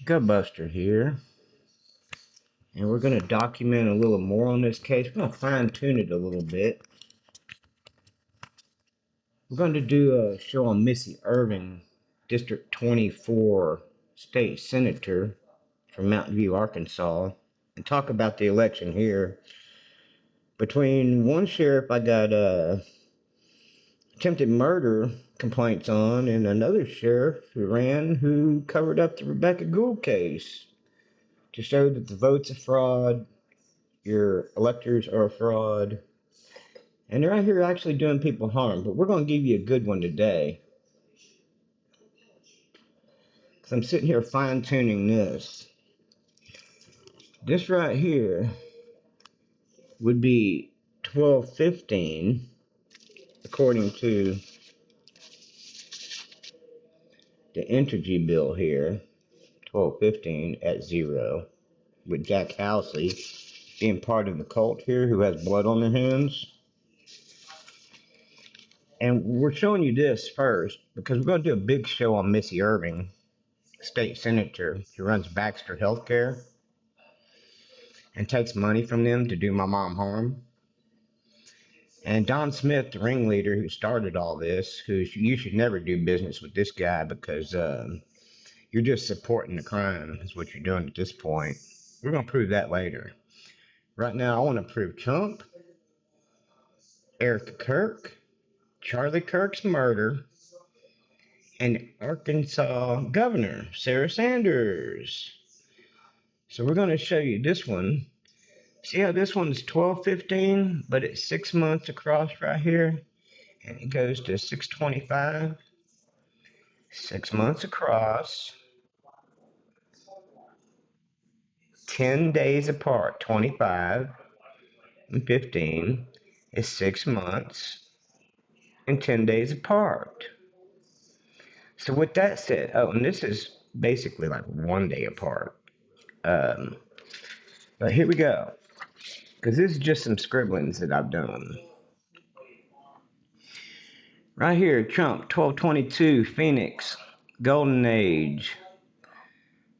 Gutbuster here, and we're going to document a little more on this case. We're going to fine tune it a little bit. We're going to do a show on Missy Irvin, District 24 State Senator from Mountain View, Arkansas, and talk about the election here. Between one sheriff I got attempted murder complaints on, and another sheriff who covered up the Rebecca Gould case to show that the vote's a fraud, your electors are a fraud, and they're out here actually doing people harm. But we're going to give you a good one today, because I'm sitting here fine-tuning this. This right here would be 1215, according to the energy bill here, 1215 at 0, with Jack Halsey being part of the cult here who has blood on their hands. And we're showing you this first because we're going to do a big show on Missy Irving, state senator who runs Baxter Healthcare and takes money from them to do my mom harm. And Don Smith, the ringleader who started all this, you should never do business with this guy because you're just supporting the crime is what you're doing at this point. We're going to prove that later. Right now, I want to prove Trump, Erica Kirk, Charlie Kirk's murder, and Arkansas Governor Sarah Sanders. So we're going to show you this one. See how this one's 1215, but it's 6 months across right here, and it goes to 625. 6 months across, 10 days apart. 25 and 15 is 6 months and 10 days apart. So with that said, oh, and this is basically like 1 day apart. But here we go, because this is just some scribblings that I've done. Right here, Trump, 1222, Phoenix, Golden Age,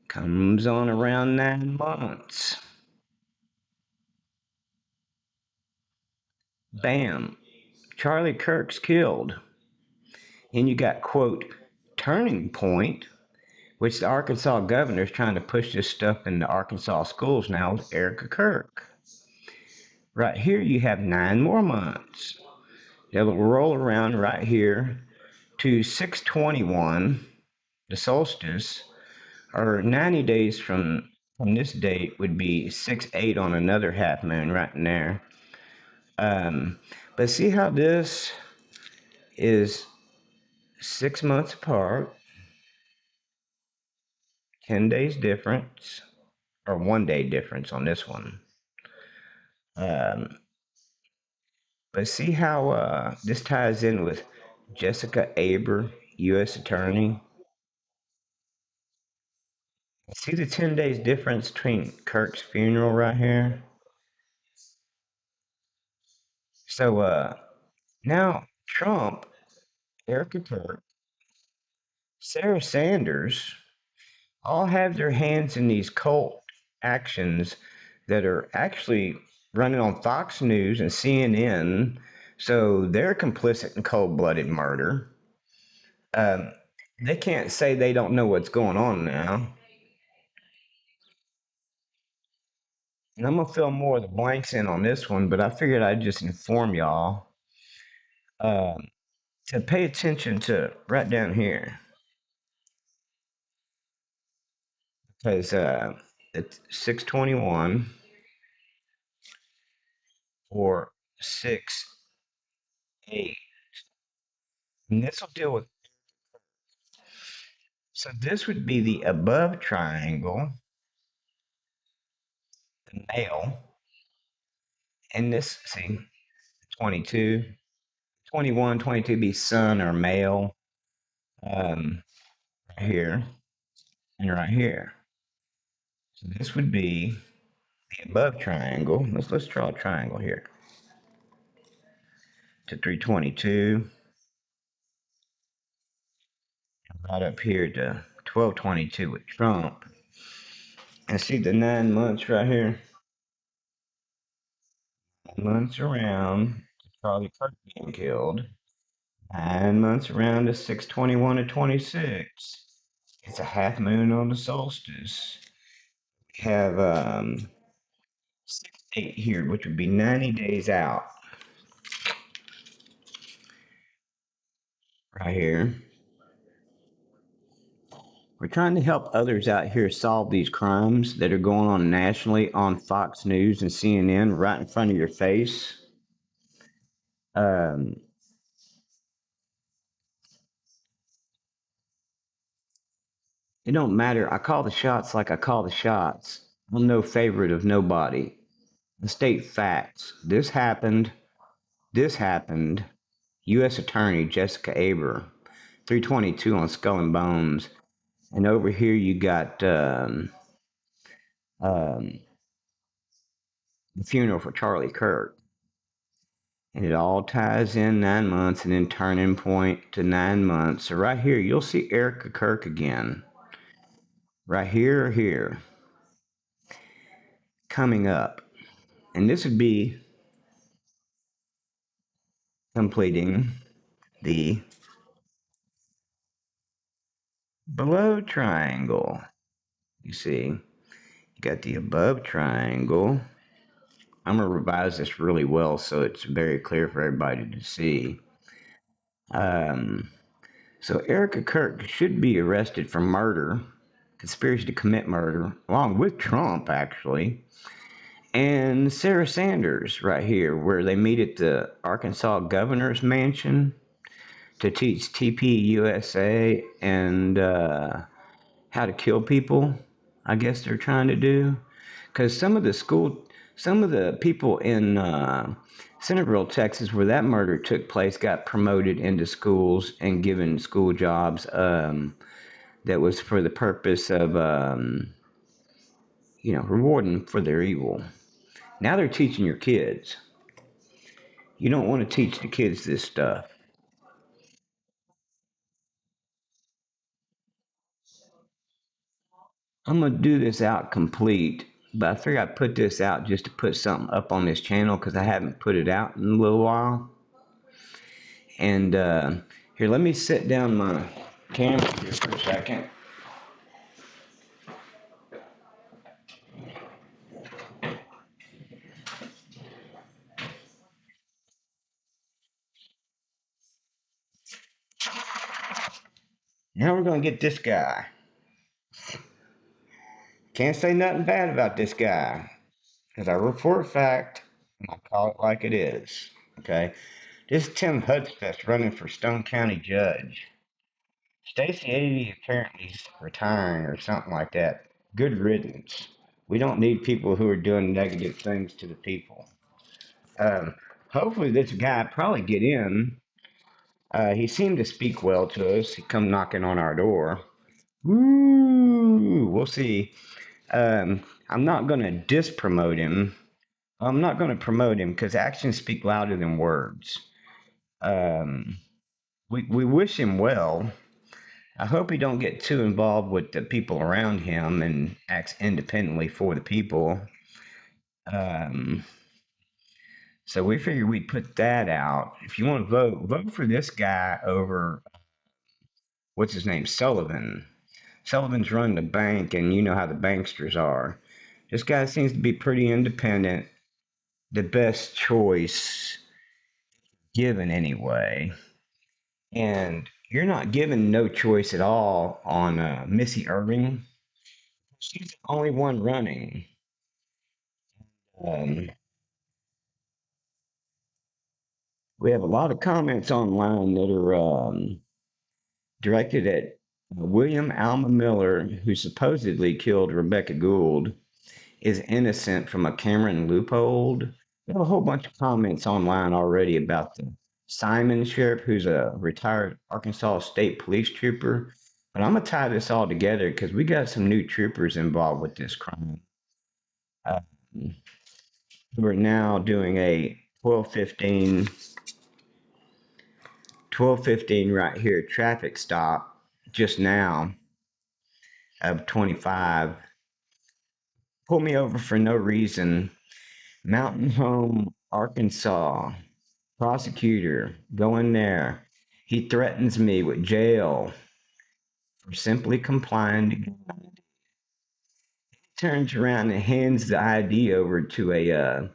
comes on around 9 months. Bam, Charlie Kirk's killed. And you got, quote, turning point, which the Arkansas governor is trying to push this stuff into Arkansas schools now with Erica Kirk. Right here, you have 9 more months. They'll roll around right here to 621, the solstice, or 90 days from this date would be 6/8 on another half moon right in there. But see how this is 6 months apart, 10 days difference, or 1 day difference on this one. But see how this ties in with Jessica Aber, U.S. Attorney. See the 10 days difference between Kirk's funeral right here? So now Trump, Erica Kirk, Sarah Sanders all have their hands in these cult actions that are actually running on Fox News and CNN. So they're complicit in cold-blooded murder. They can't say they don't know what's going on now. And I'm going to fill more of the blanks in on this one, but I figured I'd just inform y'all to pay attention to right down here. Because it's 621 or 6/8. And this will deal with, so this would be the above triangle, the male, and this, see, 22, 21, 22 be son or male, right here, and right here. So this would be the above triangle. Let's draw a triangle here to 322, right up here to 1222 with Trump. And see the 9 months right here? 9 months around Charlie Kirk being killed. 9 months around to 621 to 26. It's a half moon on the solstice. We have 6 8 here, which would be 90 days out. Right here. We're trying to help others out here solve these crimes that are going on nationally on Fox News and CNN right in front of your face. Um, it don't matter. I call the shots like I call the shots. I'm no favorite of nobody. I state facts. This happened. This happened. U.S. Attorney Jessica Aber, 322 on Skull and Bones. And over here you got um, the funeral for Charlie Kirk. And it all ties in 9 months and then turning point to 9 months. So right here, you'll see Erica Kirk again. Right here or here. Coming up. And this would be completing the below triangle. You see, you got the above triangle. I'm going to revise this really well so it's very clear for everybody to see. Um, so Erica Kirk should be arrested for murder, conspiracy to commit murder, along with Trump, actually. And Sarah Sanders, right here, where they meet at the Arkansas governor's mansion to teach TPUSA and how to kill people. I guess they're trying to do, because some of the people in Centerville, Texas, where that murder took place, got promoted into schools and given school jobs that was for the purpose of rewarding for their evil. Now they're teaching your kids. You don't want to teach the kids this stuff. I'm gonna do this out complete, but I figured I'd put this out just to put something up on this channel because I haven't put it out in a little while. And here, let me set down my camera here for a second. Now we're gonna get this guy. Can't say nothing bad about this guy because I report fact and I call it like it is. Okay, this is Tim Hudspeth running for Stone County Judge. Stacey 80 apparently is retiring or something like that. Good riddance. We don't need people who are doing negative things to the people. Um, Hopefully this guy probably get in. He seemed to speak well to us. He come knocking on our door. Woo! We'll see. I'm not going to dispromote him. I'm not going to promote him because actions speak louder than words. Um, we wish him well. I hope he don't get too involved with the people around him and acts independently for the people. Um, so we figured we'd put that out. If you want to vote, vote for this guy over what's his name, Sullivan. Sullivan's running the bank, and you know how the banksters are. This guy seems to be pretty independent, the best choice given anyway. And you're not given no choice at all on Missy Irving. She's the only one running. Um, we have a lot of comments online that are directed at William Alma Miller, who supposedly killed Rebecca Gould, is innocent from a Cameron loophole. We have a whole bunch of comments online already about the Simon Sheriff, who's a retired Arkansas State Police trooper. But I'm gonna tie this all together because we got some new troopers involved with this crime, uh, who are now doing a 1215 right here traffic stop just now of 25 Pull me over for no reason. Mountain Home, Arkansas. Prosecutor, go in there. He threatens me with jail for simply complying to. Turns around and hands the ID over to a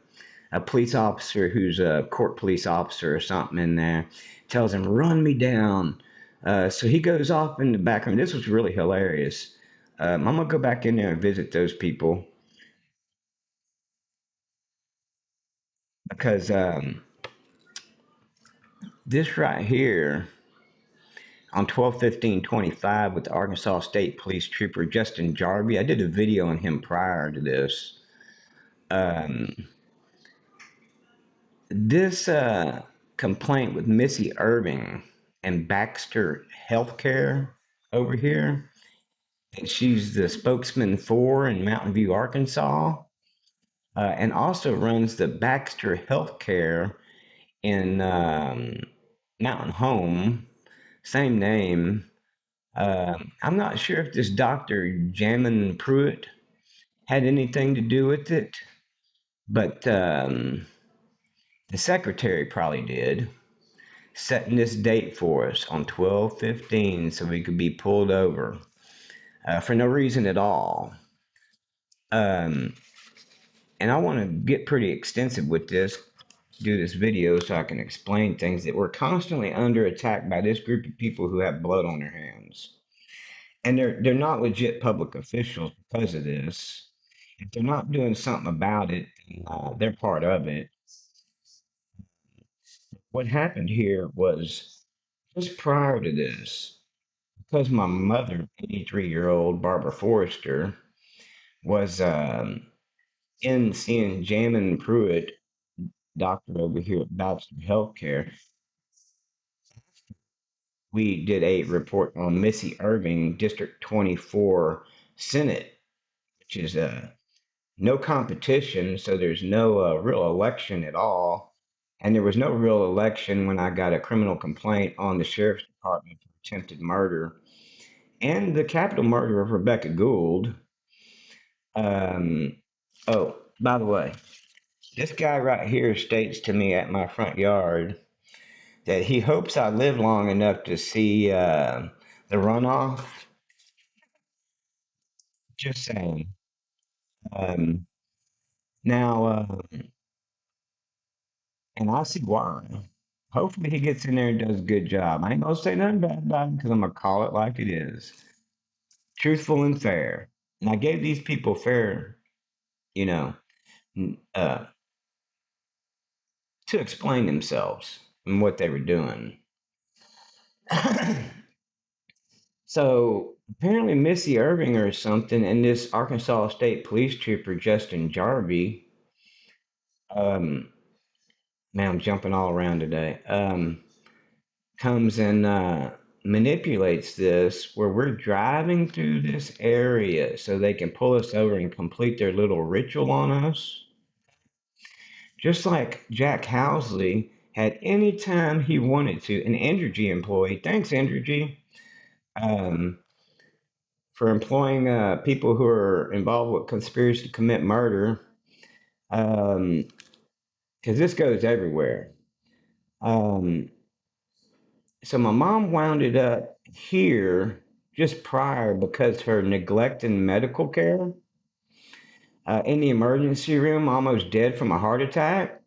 police officer who's a court police officer or something in there. Tells him, run me down. So he goes off in the background. This was really hilarious. I'm going to go back in there and visit those people because this right here on 12/15/25 with the Arkansas State Police Trooper Justin Jarvie. I did a video on him prior to this. Um, this complaint with Missy Irving and Baxter Healthcare over here, and she's the spokesman for in Mountain View, Arkansas, and also runs the Baxter Healthcare in Mountain Home, same name. I'm not sure if this Dr. Jamin Pruitt had anything to do with it, but the secretary probably did, setting this date for us on 12/15 so we could be pulled over for no reason at all. Um, and I want to get pretty extensive with this, do this video so I can explain things that we're constantly under attack by this group of people who have blood on their hands. And they're not legit public officials because of this. If they're not doing something about it, they're part of it. What happened here was just prior to this, because my mother, 83-year-old Barbara Forrester, was in seeing Jamin Pruitt, doctor over here at Baxter Healthcare. We did a report on Missy Irving, District 24 Senate, which is no competition, so there's no real election at all. And there was no real election when I got a criminal complaint on the sheriff's department for attempted murder and the capital murder of Rebecca Gould. Um, oh, by the way, this guy right here states to me at my front yard that he hopes I live long enough to see the runoff. Just saying. Um, now, and I see why. Hopefully he gets in there and does a good job. I ain't gonna say nothing bad about him because I'm gonna call it like it is. Truthful and fair. And I gave these people fair, you know, uh, to explain themselves and what they were doing. So apparently Missy Irving or something and this Arkansas State Police Trooper Justin Jarvie, um, man, I'm jumping all around today. Comes and manipulates this where we're driving through this area so they can pull us over and complete their little ritual on us. Just like Jack Housley had any time he wanted to, an Entergy employee, thanks Entergy, um, for employing people who are involved with conspiracy to commit murder, because this goes everywhere. So my mom wound it up here just prior because her neglect in medical care, in the emergency room, almost dead from a heart attack.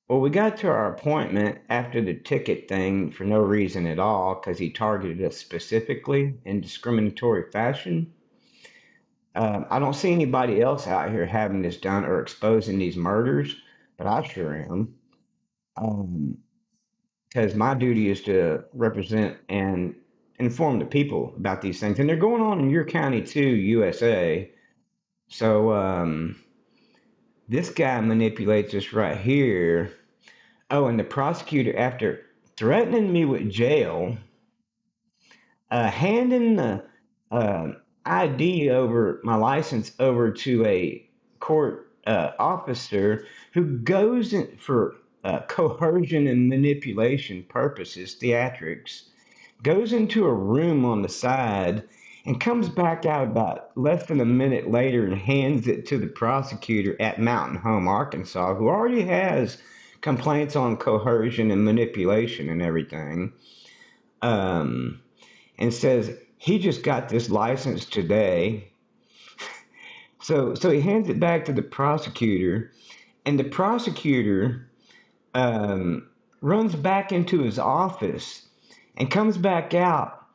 Well, we got to our appointment after the ticket thing for no reason at all because he targeted us specifically in discriminatory fashion. I don't see anybody else out here having this done or exposing these murders, but I sure am. Because my duty is to represent and inform the people about these things. And they're going on in your county too, USA. So this guy manipulates us right here. Oh, and the prosecutor, after threatening me with jail, handing the ID over, my license over to a court officer who goes in for coercion and manipulation purposes, theatrics, goes into a room on the side and comes back out about less than a minute later and hands it to the prosecutor at Mountain Home, Arkansas, who already has complaints on coercion and manipulation and everything, um, and says he just got this license today. So he hands it back to the prosecutor, and the prosecutor um, runs back into his office and comes back out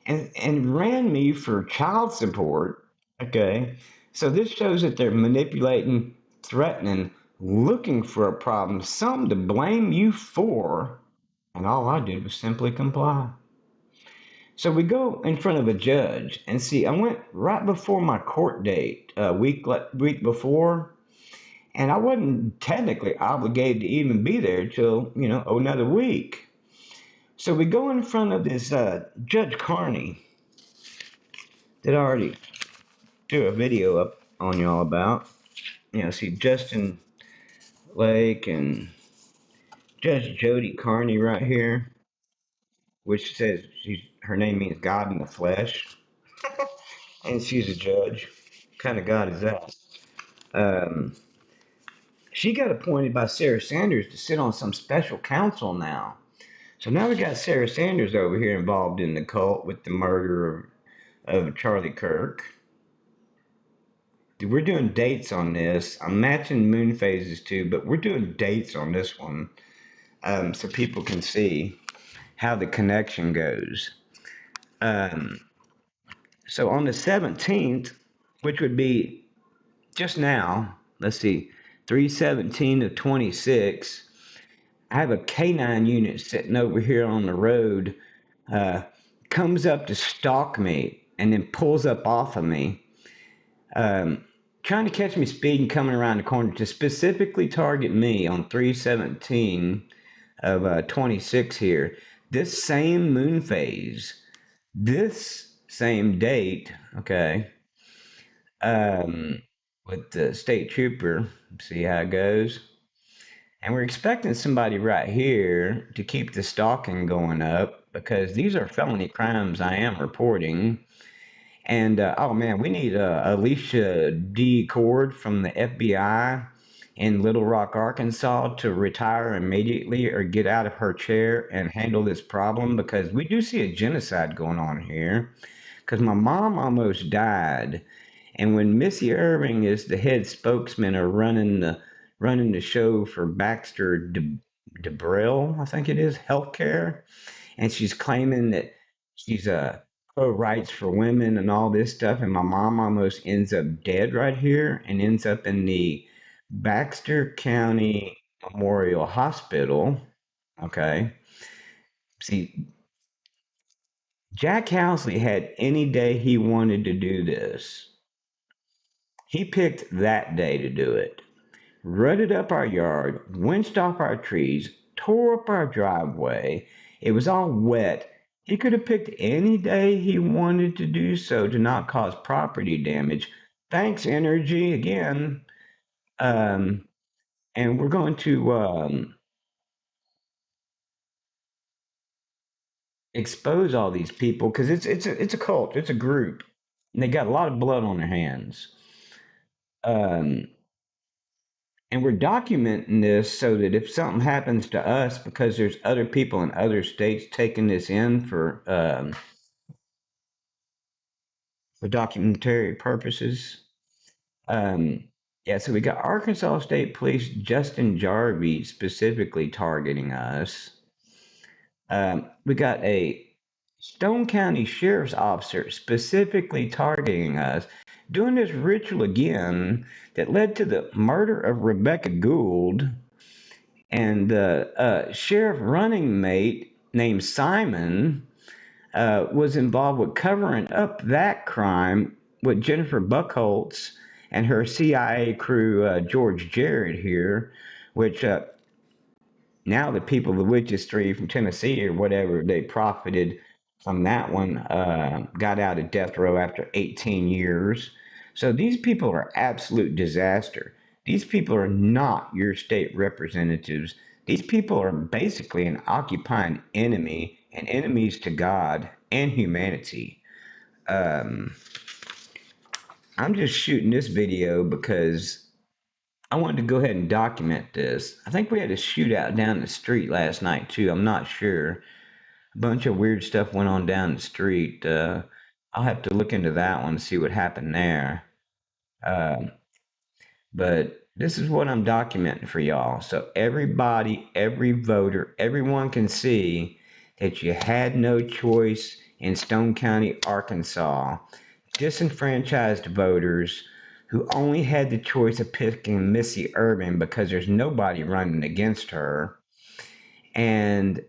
and ran me for child support. Okay, so this shows that they're manipulating, threatening, looking for a problem, something to blame you for, and all I did was simply comply. So we go in front of a judge and see. I went right before my court date, a week before, and I wasn't technically obligated to even be there till another week. So we go in front of this Judge Carney that I already do a video up on y'all about. See Justin Lake and Judge Jody Carney right here, which says her name means God in the flesh, and she's a judge. What kind of God is that? Um, she got appointed by Sarah Sanders to sit on some special counsel now. So now we got Sarah Sanders over here involved in the cult with the murder of Charlie Kirk. We're doing dates on this. I'm matching moon phases too, but we're doing dates on this one so people can see how the connection goes. Um, so on the 17th, which would be just now, let's see, 3/17 of 26, I have a K9 unit sitting over here on the road, uh, comes up to stalk me and then pulls up off of me, um, trying to catch me speeding coming around the corner to specifically target me on 3/17 of 26 here. This same moon phase, this same date, okay, um, with the state trooper, see how it goes. And we're expecting somebody right here to keep the stalking going up because these are felony crimes I am reporting. And oh man, we need Alicia D. Cord from the FBI in Little Rock, Arkansas to retire immediately or get out of her chair and handle this problem because we do see a genocide going on here. Because my mom almost died, and when Missy Irving is the head spokesman or running the show for Baxter DeBrell, I think it is, healthcare, and she's claiming that she's pro rights for women and all this stuff, and my mom almost ends up dead right here and ends up in the Baxter County Memorial Hospital. Okay, see, Jack Housley had any day he wanted to do this. He picked that day to do it. Rutted up our yard, winched off our trees, tore up our driveway. It was all wet. He could have picked any day he wanted to do so to not cause property damage. Thanks, energy, again. Um, and we're going to expose all these people because it's a cult, it's a group, and they got a lot of blood on their hands. Um, and we're documenting this so that if something happens to us, because there's other people in other states taking this in for documentary purposes. Um, yeah, so we got Arkansas State Police Justin Jarvie specifically targeting us. We got a Stone County Sheriff's Officer specifically targeting us, doing this ritual again that led to the murder of Rebecca Gould. And the sheriff running mate named Simon was involved with covering up that crime with Jennifer Buckholtz and her CIA crew, George Jarrett here, which now the people of the Witches Tree from Tennessee or whatever, they profited from that one, got out of death row after 18 years. So these people are absolute disaster. These people are not your state representatives. These people are basically an occupying enemy and enemies to God and humanity. Um, I'm just shooting this video because I wanted to go ahead and document this. I think we had a shootout down the street last night too. I'm not sure. A bunch of weird stuff went on down the street. I'll have to look into that one to see what happened there. Um, but this is what I'm documenting for y'all. So everybody, every voter, everyone can see that you had no choice in Stone County, Arkansas. Disenfranchised voters who only had the choice of picking Missy Urban because there's nobody running against her, and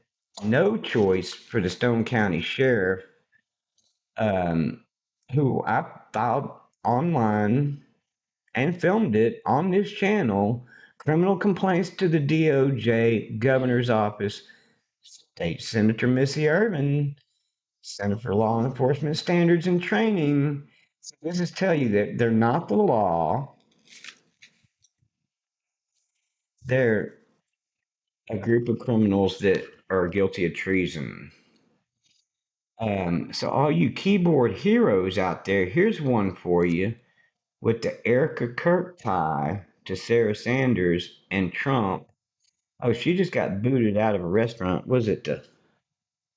no choice for the Stone County Sheriff, um, who I filed online and filmed it on this channel, criminal complaints to the DOJ, Governor's Office, State Senator Missy Urban, Center for Law Enforcement Standards and Training. So this is tell you that they're not the law. They're a group of criminals that are guilty of treason. So all you keyboard heroes out there, here's one for you with the Erica Kirk tie to Sarah Sanders and Trump. Oh, she just got booted out of a restaurant. Was it the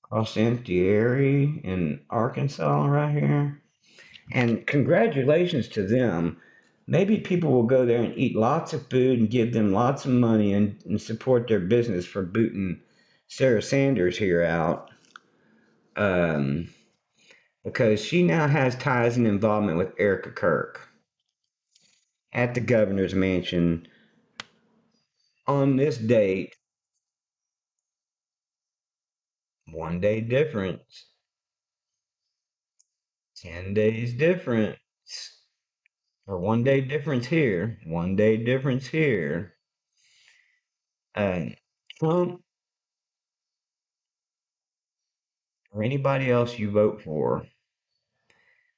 Crossentieri in Arkansas right here? And congratulations to them. Maybe people will go there and eat lots of food and give them lots of money and support their business for booting Sarah Sanders here out. Um, because she now has ties and involvement with Erica Kirk at the governor's mansion on this date. 1 day difference, 10 days difference, or 1 day difference here, 1 day difference here. Trump or anybody else you vote for,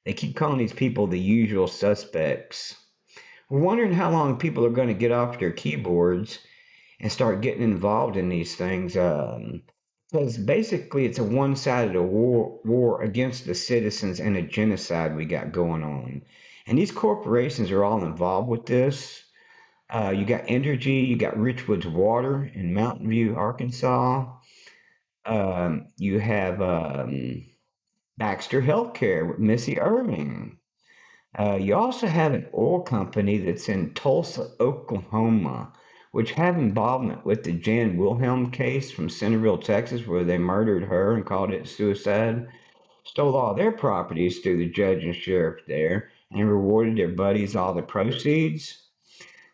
they keep calling these people the usual suspects. We're wondering how long people are going to get off their keyboards and start getting involved in these things. Because basically, it's a one-sided war against the citizens and a genocide we got going on. And these corporations are all involved with this. You got Energy, you got Richwoods Water in Mountain View, Arkansas. You have Baxter Healthcare with Missy Irving. You also have an oil company that's in Tulsa, Oklahoma, which have involvement with the Jan Wilhelm case from Centerville, Texas, where they murdered her and called it suicide. Stole all their properties through the judge and sheriff there and rewarded their buddies all the proceeds.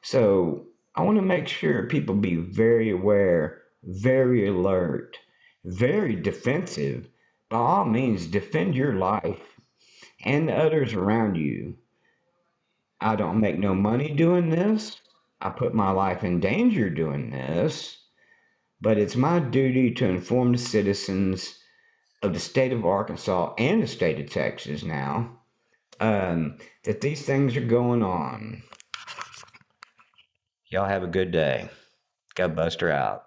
So I want to make sure people be very aware, very alert, very defensive. By all means, defend your life and the others around you. I don't make no money doing this. I put my life in danger doing this. But it's my duty to inform the citizens of the state of Arkansas and the state of Texas now that these things are going on. Y'all have a good day. Got Buster out.